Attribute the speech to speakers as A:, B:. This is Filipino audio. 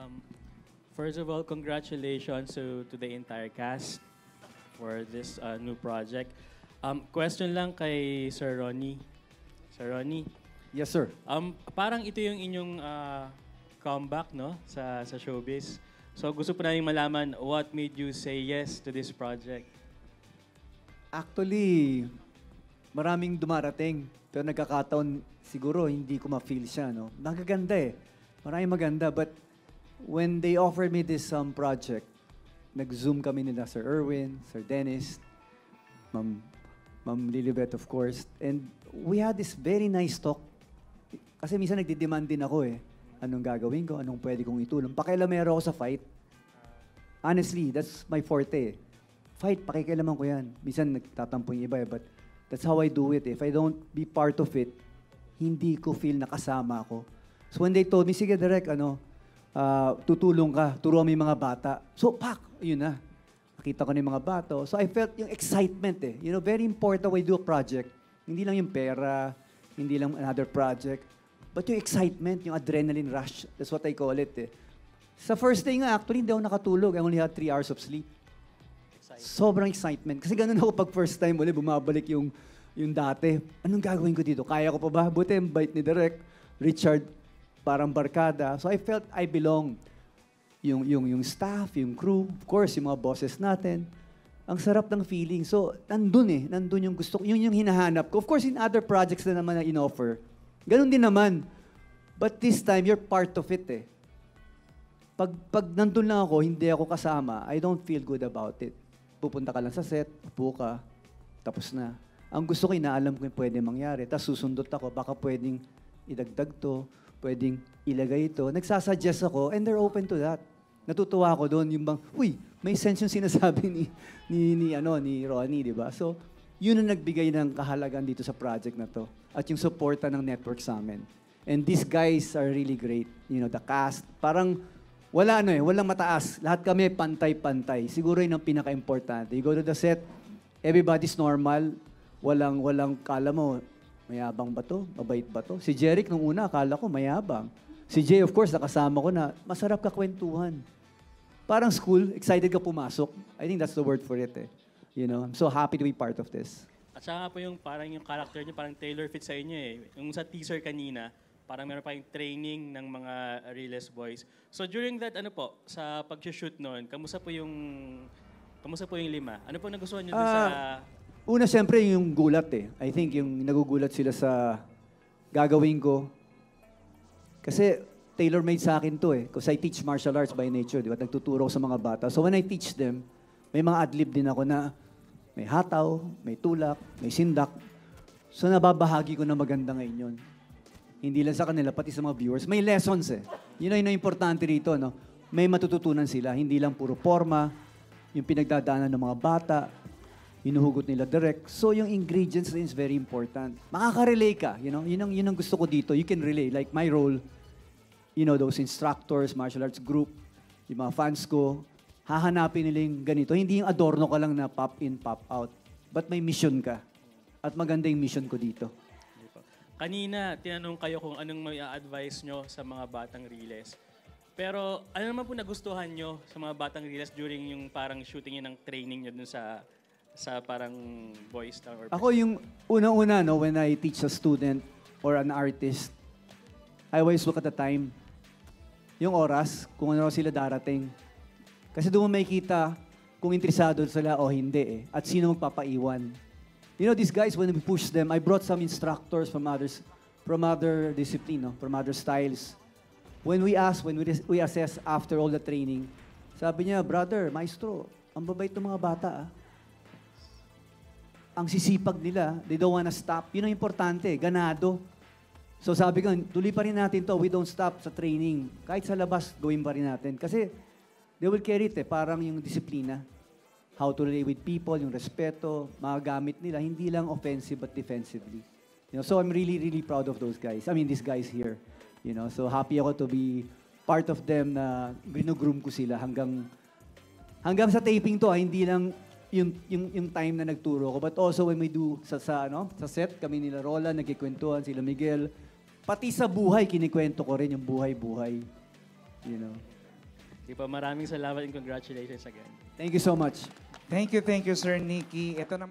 A: Um, First of all, congratulations to the entire cast for this new project. Question lang kay Sir Ronnie. Sir Ronnie,
B: Yes, sir.
A: parang ito yung inyong comeback no sa showbiz. So gusto po namin malaman what made you say yes to this project.
B: Actually, maraming dumarating. Pero nagkakataon, siguro hindi ko ma-feel siya, no? Magaganda eh. Maraming maganda. But when they offered me this project, nag-zoom kami nila Sir Erwin, Sir Dennis, Ma'am, Ma'am Lilibet, of course. And we had this very nice talk. Kasi minsan nagdi-demand din ako eh. Anong gagawin ko? Anong pwede kong itulong? Pakialamero ako sa fight. Honestly, that's my forte. Fight, pakikialaman ko yan. Minsan nagtatampo yung iba eh, but that's how I do it. If I don't be part of it, hindi ko feel nakasama ako. So when they told me, sige direct, tutulong ka, turuan mo yung mga bata. So, pak, yun na. Nakita ko na yung mga bata. So I felt yung excitement eh. You know, very important when you do a project. Hindi lang yung pera, hindi lang another project, but yung excitement, yung adrenaline rush. That's what I call it eh. Sa first day nga, actually, hindi ako nakatulog. I only had 3 hours of sleep. Sobrang excitement. Kasi ganun ako pag first time ulit, bumabalik yung dati. Anong gagawin ko dito? Kaya ko pa ba? Buti yung bite ni Direk, Richard, parang barkada. So I felt I belong. Yung staff, yung crew, of course, yung mga bosses natin. Ang sarap ng feeling. So, nandun yung gusto ko. Yun yung hinahanap ko. Of course, in other projects na naman na in-offer, ganun din naman. But this time, you're part of it eh. Pag nandun lang ako, hindi ako kasama, I don't feel good about it. Pupunta ka lang sa set, upo ka, tapos na. Ang gusto ko, inaalam ko yung pwede mangyari. Tapos susundot ako, baka pwedeng idagdag to, pwedeng ilagay ito. Nagsasuggest ako, and they're open to that. Natutuwa ako doon, yung bang, uy, may sense yung sinasabi ni Ronnie, di ba? So, yun ang nagbigay ng kahalagan dito sa project na to. At yung suporta ng network sa amin. And these guys are really great. You know, the cast, parang, walang mataas. Lahat kami pantay-pantay. Siguro yun ang pinaka-importante. You go to the set, everybody's normal. Walang kala mo, mayabang ba to? Mabait ba to? Si Jeric nung una, akala ko mayabang. Si Jay, of course, nakasama ko na, masarap ka kwentuhan. Parang school, excited ka pumasok. I think that's the word for it eh. You know, I'm so happy to be part of this.
A: At saka po yung parang yung character niyo parang tailor fit sa inyo eh. Yung sa teaser kanina, parang meron pa yung training ng mga Realest Boys. So during that, sa pag-shoot noon, kamusta po yung lima? Ano po nagustuhan niyo dun sa...
B: Una, siyempre, yung gulat eh. I think yung nagugulat sila sa gagawin ko. Kasi tailor-made sa akin to eh. Because I teach martial arts by nature, di ba? Nagtuturo ko sa mga bata. So when I teach them, may mga adlib din ako na may hataw, may tulak, may sindak. So nababahagi ko na maganda ngayon yun. Hindi lang sa kanila, pati sa mga viewers. May lessons eh. Yun ang importante rito, no? May matututunan sila. Hindi lang puro forma, yung pinagdadaanan ng mga bata, hinuhugot nila direct. So yung ingredients rin is very important. Makaka-relay ka, you know? Yun ang gusto ko dito. You can relay. Like my role, you know, those instructors, martial arts group, yung mga fans ko, hahanapin nila yung ganito. Hindi yung adorno ka lang na pop in, pop out. But may mission ka. At maganda yung mission ko dito.
A: Kanina, tinanong kayo kung anong may advice nyo sa mga batang Riles. Pero ano naman po nagustuhan nyo sa mga batang Riles during yung parang shooting nyo ng training nyo dun sa parang Boys Town?
B: Ako yung unang-una, no, when I teach a student or an artist, I always look at the time. Yung oras, kung ano sila darating. Kasi doon mo makikita kung interesado sila o hindi eh. At sino magpapaiwan. You know, these guys, when we push them, I brought some instructors from other discipline, no? From other styles. When we assess after all the training, sabi niya, brother, maestro, ang babait ng mga bata, ah. Ang sisipag nila, they don't wanna stop. Yun ang importante, ganado. So sabi ko, tuloy pa rin natin to, we don't stop sa training. Kahit sa labas, gawin pa rin natin. Kasi they will carry it, parang yung disiplina. How to relate with people, yung respeto, mga gamit nila, hindi lang offensive but defensively. You know, so I'm really, really proud of those guys. I mean, these guys here. You know, so happy ako to be part of them na gino-groom ko sila hanggang sa taping to, hindi lang yung time na nagturo ko, but also when we do sa set, kami nila Roland, nagkikwentuhan, sila Miguel, pati sa buhay, kinikwento ko rin yung buhay-buhay. You know.
A: Di pa, maraming salamat and congratulations again.
B: Thank you so much.
C: Thank you, Sir Nicky. Ito naman